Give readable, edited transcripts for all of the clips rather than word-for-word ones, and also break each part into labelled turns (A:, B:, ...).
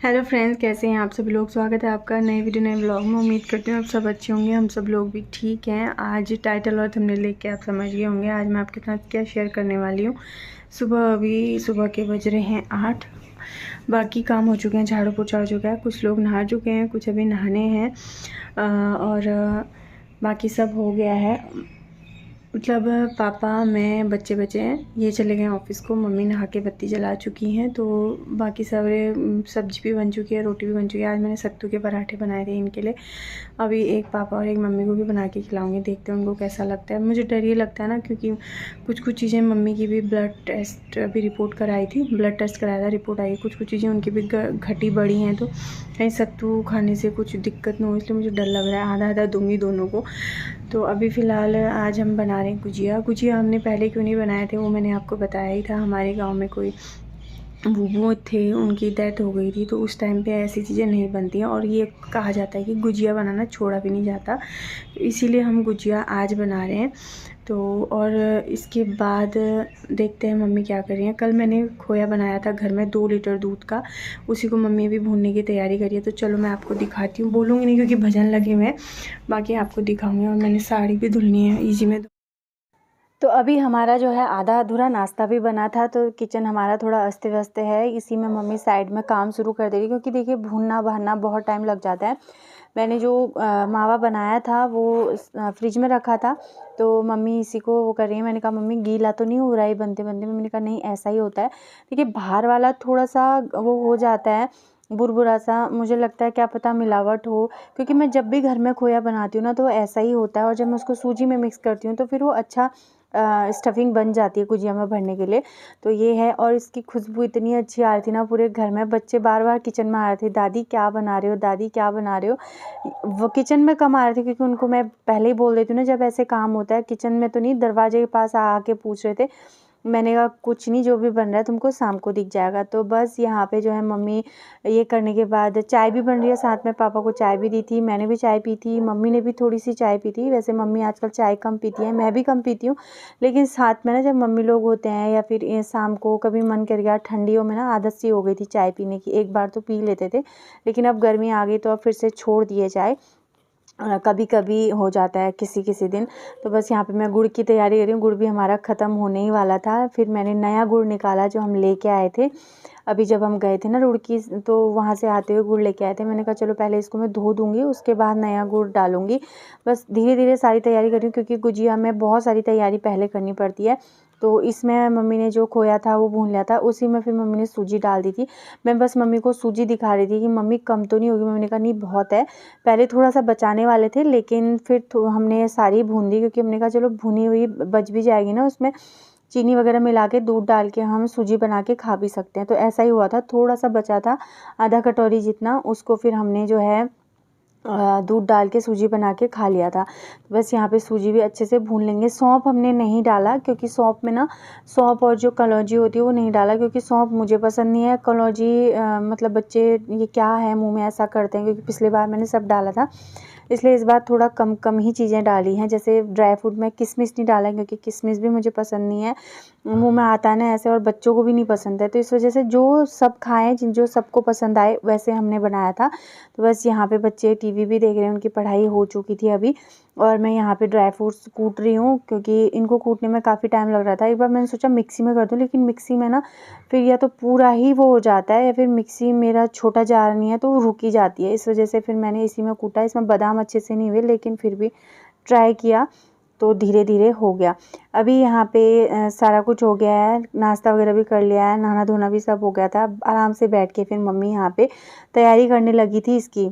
A: Hello friends, कैसे हैं आप सभी लोग। स्वागत है आपका नए वीडियो नए ब्लॉग में। उम्मीद करती हूँ आप सब अच्छे होंगे। हम सब लोग भी ठीक हैं। आज टाइटल और थंबनेल देख के आप समझ गए होंगे आज मैं आपके साथ क्या शेयर करने वाली हूँ। सुबह के बज रहे हैं 8। बाकी काम हो चुके हैं, झाड़ू पोछा हो चुका है, कुछ लोग नहा चुके हैं, कुछ अभी नहाने हैं और बाकी सब हो गया है। मतलब पापा मैं बच्चे हैं, ये चले गए ऑफिस को। मम्मी नहा के बत्ती जला चुकी हैं, तो बाकी सारे सब्जी भी बन चुकी है, रोटी भी बन चुकी है। आज मैंने सत्तू के पराठे बनाए थे इनके लिए। अभी एक पापा और एक मम्मी को भी बना के खिलाऊंगी, देखते हैं उनको कैसा लगता है। मुझे डर ये लगता है ना, क्योंकि कुछ चीज़ें मम्मी की भी ब्लड टेस्ट अभी रिपोर्ट कराई थी, ब्लड टेस्ट कराया था, रिपोर्ट आई। कुछ चीज़ें उनकी भी घटी बढ़ी हैं, तो कहीं सत्तू खाने से कुछ दिक्कत ना हो, इसलिए मुझे डर लग रहा है। आधा आधा दूंगी दोनों को। तो अभी फ़िलहाल आज हम बना रहे हैं गुजिया हमने पहले क्यों नहीं बनाए थे वो मैंने आपको बताया ही था। हमारे गांव में कोई बूबू थे, उनकी डेथ हो गई थी, तो उस टाइम पे ऐसी चीज़ें नहीं बनती हैं। और ये कहा जाता है कि गुजिया बनाना छोड़ा भी नहीं जाता, तो इसीलिए हम गुजिया आज बना रहे हैं। तो और इसके बाद देखते हैं मम्मी क्या कर रही हैं। कल मैंने खोया बनाया था घर में 2 लीटर दूध का, उसी को मम्मी अभी भूनने की तैयारी करी है। तो चलो मैं आपको दिखाती हूँ, बोलूँगी नहीं क्योंकि भजन लगे हुए हैं, बाकी आपको दिखाऊँगी। और मैंने साड़ी भी धुलनी है इजी में। तो अभी हमारा जो है आधा अधूरा नाश्ता भी बना था, तो किचन हमारा थोड़ा अस्त व्यस्त है। इसी में मम्मी साइड में काम शुरू कर दे रही, क्योंकि देखिए भूनना भरना बहुत टाइम लग जाता है। मैंने जो मावा बनाया था वो फ्रिज में रखा था, तो मम्मी इसी को वो कर रही है। मैंने कहा मम्मी गीला तो नहीं हो रहा है बनते बनते। मम्मी ने कहा नहीं ऐसा ही होता है। देखिए बाहर वाला थोड़ा सा वो हो जाता है बुरबुरा सा, मुझे लगता है क्या पता मिलावट हो, क्योंकि मैं जब भी घर में खोया बनाती हूँ ना तो ऐसा ही होता है। और जब मैं उसको सूजी में मिक्स करती हूँ तो फिर वो अच्छा स्टफिंग बन जाती है गुजिया में भरने के लिए। तो ये है, और इसकी खुशबू इतनी अच्छी आ रही थी ना पूरे घर में। बच्चे बार बार किचन में आ रहे थे, दादी क्या बना रहे हो, दादी क्या बना रहे हो। वो किचन में कम आ रहे थे, क्योंकि उनको मैं पहले ही बोल देती हूँ ना जब ऐसे काम होता है। किचन में तो नहीं, दरवाजे के पास आके पूछ रहे थे। मैंने कहा कुछ नहीं, जो भी बन रहा है तुमको शाम को दिख जाएगा। तो बस यहाँ पे जो है मम्मी ये करने के बाद चाय भी बन रही है साथ में। पापा को चाय भी दी थी, मैंने भी चाय पी थी, मम्मी ने भी थोड़ी सी चाय पी थी। वैसे मम्मी आजकल चाय कम पीती है, मैं भी कम पीती हूँ, लेकिन साथ में ना जब मम्मी लोग होते हैं या फिर शाम को कभी मन कर गया, ठंडियों में ना आदत सी हो गई थी चाय पीने की। एक बार तो पी लेते थे, लेकिन अब गर्मी आ गई तो अब फिर से छोड़ दिए चाय। कभी कभी हो जाता है किसी किसी दिन। तो बस यहाँ पे मैं गुड़ की तैयारी कर रही हूँ। गुड़ भी हमारा ख़त्म होने ही वाला था, फिर मैंने नया गुड़ निकाला जो हम लेके आए थे। अभी जब हम गए थे ना रुड़की, तो वहाँ से आते हुए गुड़ लेके आए थे। मैंने कहा चलो पहले इसको मैं धो दूँगी, उसके बाद नया गुड़ डालूँगी। बस धीरे धीरे सारी तैयारी कर रही हूँ, क्योंकि गुजिया में बहुत सारी तैयारी पहले करनी पड़ती है। तो इसमें मम्मी ने जो खोया था वो भून लिया था, उसी में फिर मम्मी ने सूजी डाल दी थी। मैं बस मम्मी को सूजी दिखा रही थी कि मम्मी कम तो नहीं होगी। मम्मी ने कहा नहीं बहुत है। पहले थोड़ा सा बचाने वाले थे, लेकिन फिर हमने सारी भून दी, क्योंकि हमने कहा चलो भुनी हुई बच भी जाएगी ना, उसमें चीनी वगैरह मिला के दूध डाल के हम सूजी बना के खा भी सकते हैं। तो ऐसा ही हुआ था, थोड़ा सा बचा था आधा कटोरी जितना, उसको फिर हमने जो है दूध डाल के सूजी बना के खा लिया था। तो बस यहाँ पे सूजी भी अच्छे से भून लेंगे। सौंफ हमने नहीं डाला, क्योंकि सौंफ में ना सौंफ और जो कलौंजी होती है वो नहीं डाला, क्योंकि सौंफ मुझे पसंद नहीं है। कलौंजी मतलब बच्चे ये क्या है मुंह में ऐसा करते हैं, क्योंकि पिछली बार मैंने सब डाला था, इसलिए इस बार थोड़ा कम कम ही चीज़ें डाली हैं। जैसे ड्राई फ्रूट में किशमिश नहीं डाला, क्योंकि किशमिश भी मुझे पसंद नहीं है, मुंह में आता है ना ऐसे, और बच्चों को भी नहीं पसंद है। तो इस वजह से जो सब खाएं, जो सबको पसंद आए वैसे हमने बनाया था। तो बस यहाँ पे बच्चे टीवी भी देख रहे हैं, उनकी पढ़ाई हो चुकी थी अभी, और मैं यहाँ पे ड्राई फ्रूट्स कूट रही हूँ, क्योंकि इनको कूटने में काफ़ी टाइम लग रहा था। एक बार मैंने सोचा मिक्सी में कर दूँ, लेकिन मिक्सी में ना फिर या तो पूरा ही वो हो जाता है, या फिर मिक्सी मेरा छोटा जार नहीं है तो वो रुक ही जाती है। इस वजह से फिर मैंने इसी में कूटा। इसमें बादाम अच्छे से नहीं हुए, लेकिन फिर भी ट्राई किया, तो धीरे धीरे हो गया। अभी यहाँ पे सारा कुछ हो गया है, नाश्ता वगैरह भी कर लिया है, नहाना धोना भी सब हो गया था। आराम से बैठ के फिर मम्मी यहाँ पे तैयारी करने लगी थी इसकी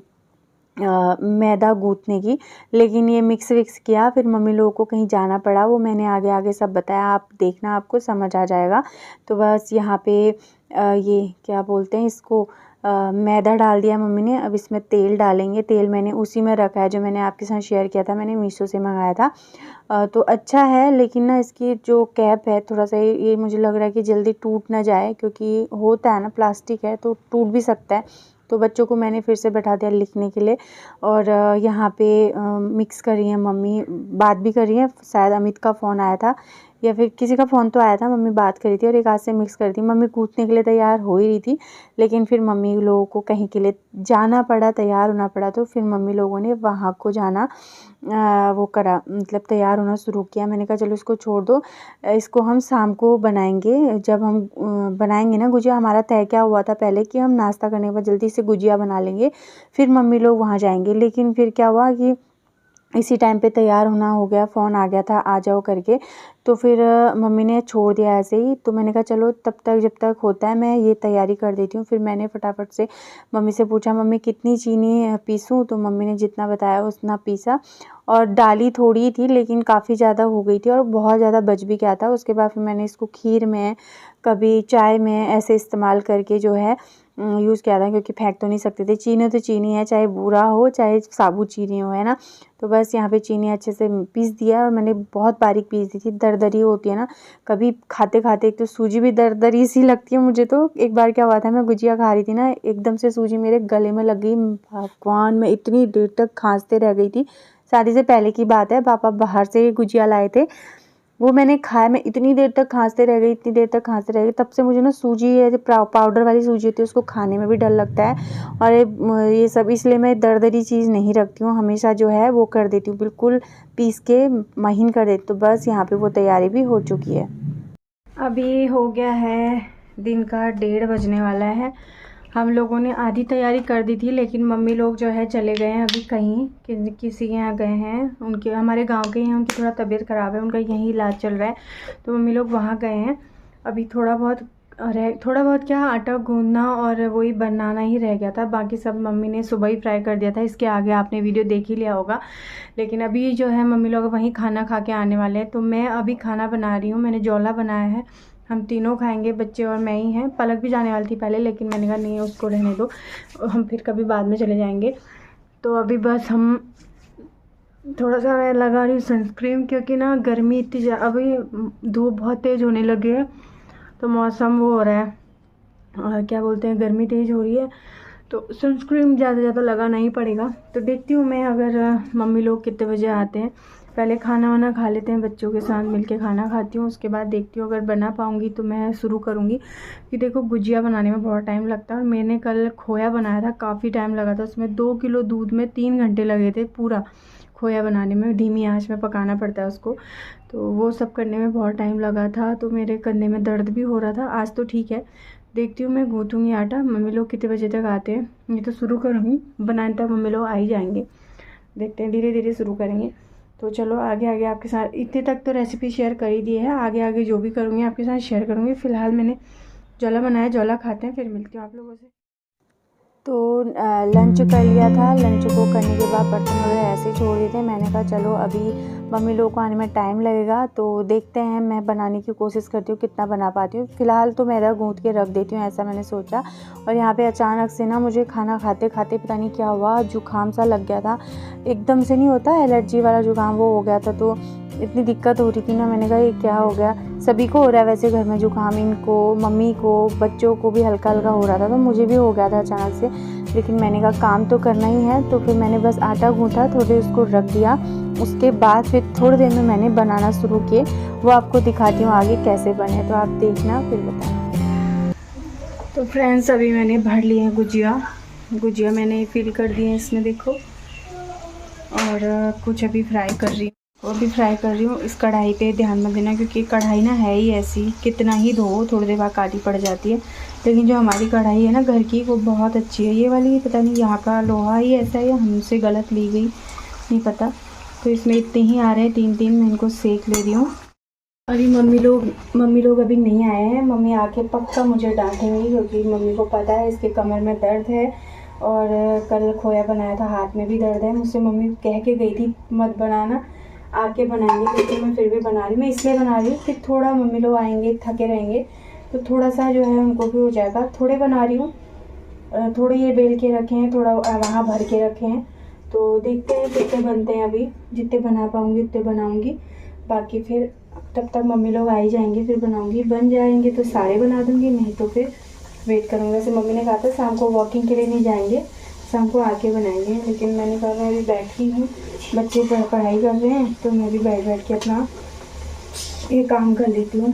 A: मैदा गूँथने की, लेकिन ये मिक्स विक्स किया। फिर मम्मी लोगों को कहीं जाना पड़ा, वो मैंने आगे आगे सब बताया, आप देखना आपको समझ आ जाएगा। तो बस यहाँ पे ये क्या बोलते हैं इसको, मैदा डाल दिया मम्मी ने। अब इसमें तेल डालेंगे। तेल मैंने उसी में रखा है जो मैंने आपके साथ शेयर किया था, मैंने मीशो से मंगाया था। तो अच्छा है, लेकिन ना इसकी जो कैप है थोड़ा सा ये मुझे लग रहा है कि जल्दी टूट ना जाए, क्योंकि होता है ना प्लास्टिक है तो टूट भी सकता है। तो बच्चों को मैंने फिर से बैठा दिया लिखने के लिए, और यहाँ पे मिक्स कर रही हैं मम्मी, बात भी कर रही हैं। शायद अमित का फ़ोन आया था, या फिर किसी का फ़ोन तो आया था, मम्मी बात करी थी और एक आध से मिक्स कर दी। मम्मी कूदने के लिए तैयार हो ही रही थी, लेकिन फिर मम्मी लोगों को कहीं के लिए जाना पड़ा, तैयार होना पड़ा, तो फिर मम्मी लोगों ने वहाँ को जाना वो करा, मतलब तैयार होना शुरू किया। मैंने कहा चलो इसको छोड़ दो, इसको हम शाम को बनाएंगे। जब हम बनाएंगे ना गुजिया, हमारा तय क्या हुआ था पहले कि हम नाश्ता करने के बाद जल्दी से गुजिया बना लेंगे, फिर मम्मी लोग वहाँ जाएंगे। लेकिन फिर क्या हुआ कि इसी टाइम पे तैयार होना हो गया, फ़ोन आ गया था आ जाओ करके, तो फिर मम्मी ने छोड़ दिया ऐसे ही। तो मैंने कहा चलो तब तक जब तक होता है मैं ये तैयारी कर देती हूँ। फिर मैंने फटाफट से मम्मी से पूछा, मम्मी कितनी चीनी पीसूँ? तो मम्मी ने जितना बताया उतना पीसा, और डाली थोड़ी थी लेकिन काफ़ी ज़्यादा हो गई थी और बहुत ज़्यादा बच भी गया था। उसके बाद फिर मैंने इसको खीर में, कभी चाय में ऐसे इस्तेमाल करके जो है यूज़ किया था, क्योंकि फेंक तो नहीं सकते थे। चीनी तो चीनी है, चाहे बूरा हो चाहे साबुत चीनी हो, है ना। तो बस यहाँ पे चीनी अच्छे से पीस दिया, और मैंने बहुत बारीक पीस दी थी, दरदरी होती है ना। कभी खाते खाते एक तो सूजी भी दरदरी सी लगती है मुझे। तो एक बार क्या हुआ था, मैं गुजिया खा रही थी ना, एकदम से सूजी मेरे गले में लग गई। भगवान, मैं इतनी देर तक खांसते रह गई थी। शादी से पहले की बात है, पापा बाहर से गुजिया लाए थे, वो मैंने खाया, मैं इतनी देर तक खांसते रह गई, इतनी देर तक खांसते रह गई। तब से मुझे ना सूजी है जो पाउडर वाली सूजी होती है उसको खाने में भी डर लगता है, और ये सब इसलिए मैं दरदरी चीज़ नहीं रखती हूँ, हमेशा जो है वो कर देती हूँ, बिल्कुल पीस के महीन कर देती। तो बस यहाँ पे वो तैयारी भी हो चुकी है। अभी हो गया है दिन का 1:30 बजने वाला है। हम लोगों ने आधी तैयारी कर दी थी, लेकिन मम्मी लोग जो है चले गए हैं अभी कहीं, किसी के यहाँ गए हैं, उनके हमारे गांव के हैं, उनकी थोड़ा तबीयत ख़राब है, उनका यहीं इलाज चल रहा है, तो मम्मी लोग वहाँ गए हैं। अभी थोड़ा बहुत क्या आटा गूंदना और वही बनाना ही रह गया था, बाकी सब मम्मी ने सुबह ही फ्राई कर दिया था। इसके आगे आपने वीडियो देख ही लिया होगा। लेकिन अभी जो है मम्मी लोग वहीं खाना खा के आने वाले हैं, तो मैं अभी खाना बना रही हूँ। मैंने जौला बनाया है, हम तीनों खाएंगे, बच्चे और मैं ही हैं। पलक भी जाने वाली थी पहले, लेकिन मैंने कहा नहीं उसको रहने दो, हम फिर कभी बाद में चले जाएंगे। तो अभी बस हम थोड़ा सा मैं लगा रही हूँ सनस्क्रीन, क्योंकि ना गर्मी इतनी अभी धूप बहुत तेज़ होने लगी है, तो मौसम वो हो रहा है, और क्या बोलते हैं, गर्मी तेज़ हो रही है, तो सनस्क्रीन ज़्यादा ज़्यादा लगाना ही पड़ेगा। तो देखती हूँ मैं, अगर मम्मी लोग कितने बजे आते हैं, पहले खाना वाना खा लेते हैं, बच्चों के साथ मिलके खाना खाती हूँ, उसके बाद देखती हूँ अगर बना पाऊँगी तो मैं शुरू करूँगी। कि देखो गुजिया बनाने में बहुत टाइम लगता है, और मैंने कल खोया बनाया था, काफ़ी टाइम लगा था उसमें। 2 किलो दूध में 3 घंटे लगे थे पूरा खोया बनाने में, धीमी आंच में पकाना पड़ता है उसको, तो वो सब करने में बहुत टाइम लगा था। तो मेरे कंधे में दर्द भी हो रहा था। आज तो ठीक है, देखती हूँ मैं गूँथूँगी आटा। मम्मी लोग कितने बजे तक आते हैं, ये तो शुरू करूँगी बनाने तक मम्मी लोग आ ही जाएंगे। देखते हैं, धीरे धीरे शुरू करेंगे। तो चलो आगे आगे आपके साथ, इतने तक तो रेसिपी शेयर कर ही दी है, आगे आगे जो भी करूँगी आपके साथ शेयर करूँगी। फ़िलहाल मैंने जौला बनाया, जौला खाते हैं, फिर मिलती हूँ आप लोगों से। तो लंच कर लिया था, लंच को करने के बाद बर्तन वगैरह ऐसे ही छोड़ दिए थे। मैंने कहा चलो अभी मम्मी लोगों को आने में टाइम लगेगा, तो देखते हैं, मैं बनाने की कोशिश करती हूँ कितना बना पाती हूँ। फ़िलहाल तो मेरा गूँथ के रख देती हूँ, ऐसा मैंने सोचा। और यहाँ पे अचानक से ना मुझे खाना खाते खाते पता नहीं क्या हुआ, जुकाम सा लग गया था, एकदम से नहीं होता एलर्जी वाला जुकाम, वो हो गया था। तो इतनी दिक्कत हो रही थी ना, मैंने कहा ये क्या हो गया। सभी को हो रहा है वैसे घर में जुकाम, इनको, मम्मी को, बच्चों को भी हल्का हल्का हो रहा था, तो मुझे भी हो गया था अचानक से। लेकिन मैंने कहा काम तो करना ही है, तो फिर मैंने बस आटा गूँथा, थोड़ी उसको रख दिया। उसके बाद फिर थोड़ी देर में मैंने बनाना शुरू किए, वो आपको दिखाती हूँ आगे कैसे बने, तो आप देखना फिर बताना। तो फ्रेंड्स अभी मैंने भर लिए हैं गुजिया मैंने फिल कर दिए हैं इसमें, देखो। और कुछ अभी फ्राई कर रही हूँ, वो भी फ्राई कर रही हूँ। इस कढ़ाई पे ध्यान मत देना, क्योंकि कढ़ाई ना है ही ऐसी, कितना ही धो थोड़ी देर बाद काली पड़ जाती है। लेकिन जो हमारी कढ़ाई है ना घर की, वो बहुत अच्छी है। ये वाली पता नहीं यहाँ का लोहा ही ऐसा है या हमसे गलत ली गई, नहीं पता। तो इसमें इतने ही आ रहे हैं, 3 मैं इनको सेक ले रही हूँ। अभी मम्मी लोग अभी नहीं आए हैं। मम्मी आके पक्का मुझे डांटेंगी, क्योंकि मम्मी को पता है इसके कमर में दर्द है, और कल खोया बनाया था, हाथ में भी दर्द है। मुझसे मम्मी कह के गई थी मत बनाना, आके बनाएंगे, लेकिन मैं फिर भी बना रही हूँ। मैं इसलिए बना रही हूँ कि थोड़ा मम्मी लोग आएंगे, थके रहेंगे, तो थोड़ा सा जो है उनको भी हो जाएगा। थोड़े बना रही हूँ, थोड़े ये बेल के रखे हैं, थोड़ा वहाँ भर के रखे हैं। तो देखते हैं कितने बनते हैं। अभी जितने बना पाऊँगी उतने बनाऊँगी, बाकी फिर तब तक मम्मी लोग आ ही जाएंगे, फिर बनाऊँगी। बन जाएंगे तो सारे बना दूँगी, नहीं तो फिर वेट करूँगी। वैसे मम्मी ने कहा था शाम को वॉकिंग के लिए नहीं जाएंगे, शाम को आके बनाएंगे, लेकिन मैंने कहा मैं अभी बैठी हूँ, बच्चे पढ़ाई कर रहे हैं, तो मैं भी बैठ के अपना ये काम कर लेती हूँ।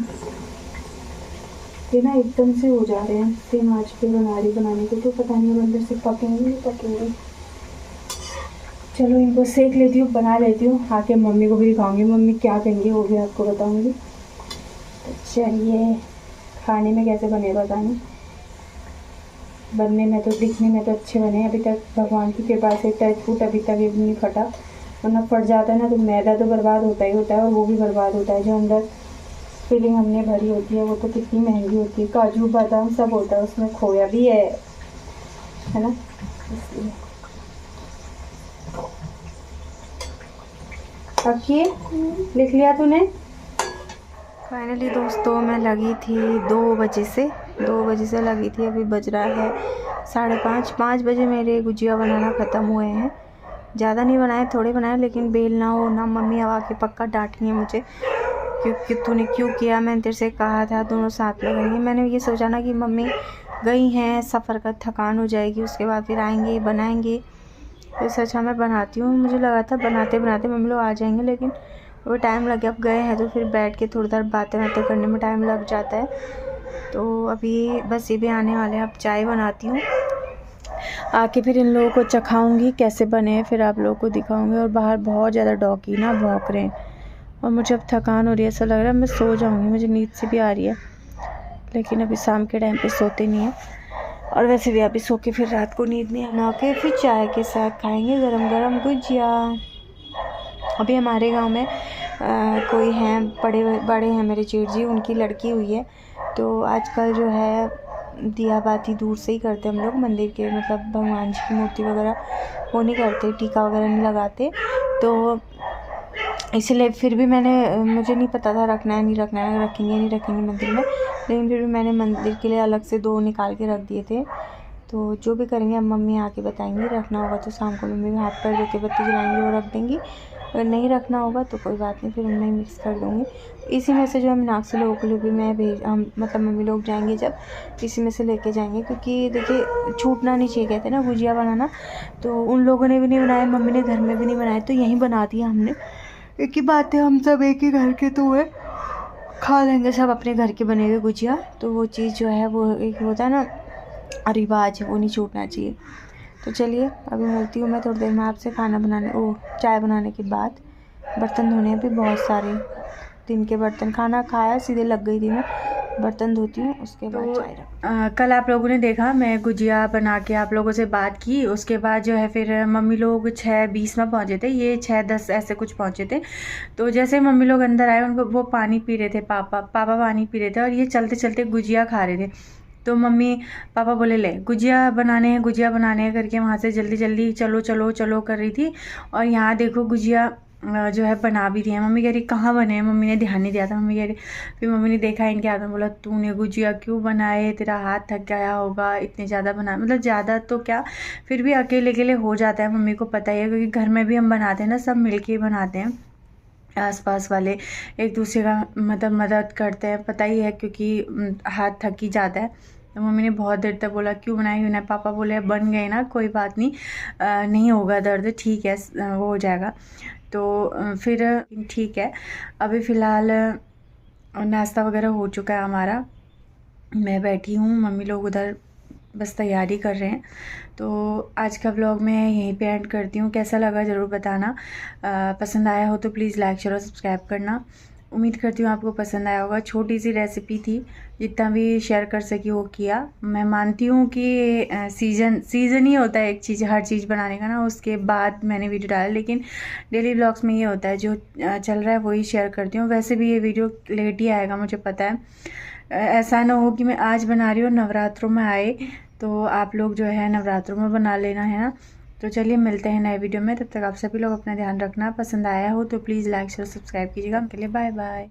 A: ये ना एकदम से हो जा रहे हैं, सेम आँच पे बनाने को, तो पता नहीं अंदर से पकेंगे नहीं पकेंगे। चलो इनको सेक लेती हूँ, बना लेती हूँ, आके मम्मी को भी दिखाऊंगी, मम्मी क्या कहेंगी वो भी आपको बताऊंगी। तो चलिए, खाने में कैसे बने पता नहीं, बनने में तो दिखने में तो अच्छे बने। अभी तक भगवान की कृपा से टच फूट अभी तक ये भी नहीं फटा, वरना फट जाता है ना तो मैदा तो बर्बाद होता ही होता है, और वो भी बर्बाद होता है जो अंदर फिलिंग हमने भरी होती है, वो तो कितनी महंगी होती है। काजू बादाम सब होता है उसमें, खोया भी है ना, इसलिए। रखिए, लिख लिया तूने? फाइनली दोस्तों मैं लगी थी 2 बजे से लगी थी। अभी बज रहा है 5:30 बजे मेरे गुजिया बनाना ख़त्म हुए हैं। ज़्यादा नहीं बनाए, थोड़े बनाए, लेकिन बेलना हो ना, मम्मी अब आके पक्का डांटेंगे मुझे क्योंकि तूने क्यों किया, मैंने तेरे से कहा था दोनों साथ में करेंगे। मैंने ये सोचा ना कि मम्मी गई हैं, सफ़र का थकान हो जाएगी, उसके बाद फिर आएंगे बनाएंगे, तो सोचा मैं बनाती हूँ। मुझे लगा था बनाते बनाते मम्मी लोग आ जाएंगे, लेकिन वो टाइम लग गया। अब गए हैं तो फिर बैठ के थोड़ी देर बातें करने में टाइम लग जाता है। तो अभी बस ये भी आने वाले हैं, अब चाय बनाती हूँ, आके फिर इन लोगों को चखाऊँगी कैसे बने हैं, फिर आप लोगों को दिखाऊँगी। और बाहर बहुत ज़्यादा डॉगी ना भौंक रहे हैं, और मुझे अब थकान हो रही है, ऐसा लग रहा है मैं सो जाऊँगी, मुझे नींद से भी आ रही है, लेकिन अभी शाम के टाइम पे सोते नहीं हैं। और वैसे भी अभी सो के फिर रात को नींद नहीं आना के फिर चाय के साथ खाएंगे गरम गरम गुजिया। अभी हमारे गांव में कोई हैं बड़े हैं मेरे जेठ जी, उनकी लड़की हुई है, तो आजकल जो है दिया बाती दूर से ही करते हम लोग, मंदिर के मतलब भगवान जी की मूर्ति वगैरह वो नहीं करते, टीका वगैरह नहीं लगाते, तो इसलिए फिर भी मुझे नहीं पता था रखना है नहीं रखना है, रखेंगे मंदिर में, लेकिन फिर भी मैंने मंदिर के लिए अलग से 2 निकाल के रख दिए थे। तो जो भी करेंगे अब मम्मी आके बताएंगी, रखना होगा तो शाम को मम्मी हाथ पैर धो के बत्ती जलाएंगी और रख देंगी, अगर नहीं रखना होगा तो कोई बात नहीं, फिर उनमें मिक्स कर दूँगी। इसी में से जो है मीनाक्षी लोगों के लिए भी मैं मतलब मम्मी लोग जाएंगे जब, इसी में से लेके जाएंगे, क्योंकि देखिए छूटना नहीं चाहिए, कहते ना गुजिया बनाना, तो उन लोगों ने भी नहीं बनाया, मम्मी ने घर में भी नहीं बनाया, तो यहीं बना दिया हमने। एक ही बात है, हम सब एक ही घर के तो है, खा लेंगे सब अपने घर के बने हुए गुजिया, तो वो चीज़ जो है वो एक होता है ना रिवाज, वो नहीं छूटना चाहिए। तो चलिए अभी मिलती हूँ मैं थोड़ी देर में आपसे, चाय बनाने के बाद। बर्तन धोने भी बहुत सारे, दिन के बर्तन, खाना खाया सीधे लग गई थी मैं, बर्तन धोती हूँ उसके बाद चाय। कल आप लोगों ने देखा मैं गुजिया बना के आप लोगों से बात की, उसके बाद जो है फिर मम्मी लोग 6:20 में पहुँचे थे, ये 6:10 ऐसे कुछ पहुँचे थे। तो जैसे मम्मी लोग अंदर आए, उनको वो पानी पी रहे थे, पापा पानी पी रहे थे, और ये चलते चलते गुजिया खा रहे थे। तो पापा बोले ले गुजिया बनाने हैं करके वहाँ से जल्दी जल्दी चलो कर रही थी, और यहाँ देखो गुजिया जो है बना भी दिया। मम्मी कह रही कहाँ बने हैं, मम्मी ने ध्यान नहीं दिया था, मम्मी कह रही, फिर मम्मी ने देखा इनके हाथ में, बोला तूने गुजिया क्यों बनाए, तेरा हाथ थक गया होगा, इतने ज़्यादा बना, मतलब ज़्यादा तो क्या, फिर भी अकेले हो जाता है, मम्मी को पता ही है, क्योंकि घर में भी हम बनाते हैं ना, सब मिल के बनाते हैं, आसपास वाले एक दूसरे का मतलब मदद करते हैं, पता ही है, क्योंकि हाथ थक ही जाता है। तो मम्मी ने बहुत देर तक बोला क्यों बनाई, पापा बोले बन गए ना, कोई बात नहीं, नहीं होगा दर्द, ठीक है वो हो जाएगा। तो फिर ठीक है, अभी फ़िलहाल नाश्ता वगैरह हो चुका है हमारा, मैं बैठी हूँ, मम्मी लोग उधर बस तैयारी कर रहे हैं। तो आज का व्लॉग मैं यहीं पे एंड करती हूँ, कैसा लगा ज़रूर बताना, पसंद आया हो तो प्लीज़ लाइक शेयर और सब्सक्राइब करना। उम्मीद करती हूँ आपको पसंद आया होगा, छोटी सी रेसिपी थी, जितना भी शेयर कर सकी वो किया। मैं मानती हूँ कि सीज़न ही होता है एक चीज़, हर चीज़ बनाने का ना, उसके बाद मैंने वीडियो डाला, लेकिन डेली व्लॉग्स में ये होता है जो चल रहा है वही शेयर करती हूँ। वैसे भी ये वीडियो लेट ही आएगा मुझे पता है, ऐसा ना हो कि मैं आज बना रही हूँ नवरात्रों में आए तो आप लोग जो है नवरात्रों में बना लेना, है ना। तो चलिए मिलते हैं नए वीडियो में, तब तक आप सभी लोग अपना ध्यान रखना, पसंद आया हो तो प्लीज़ लाइक शेयर सब्सक्राइब कीजिएगा। उनके लिए बाय बाय।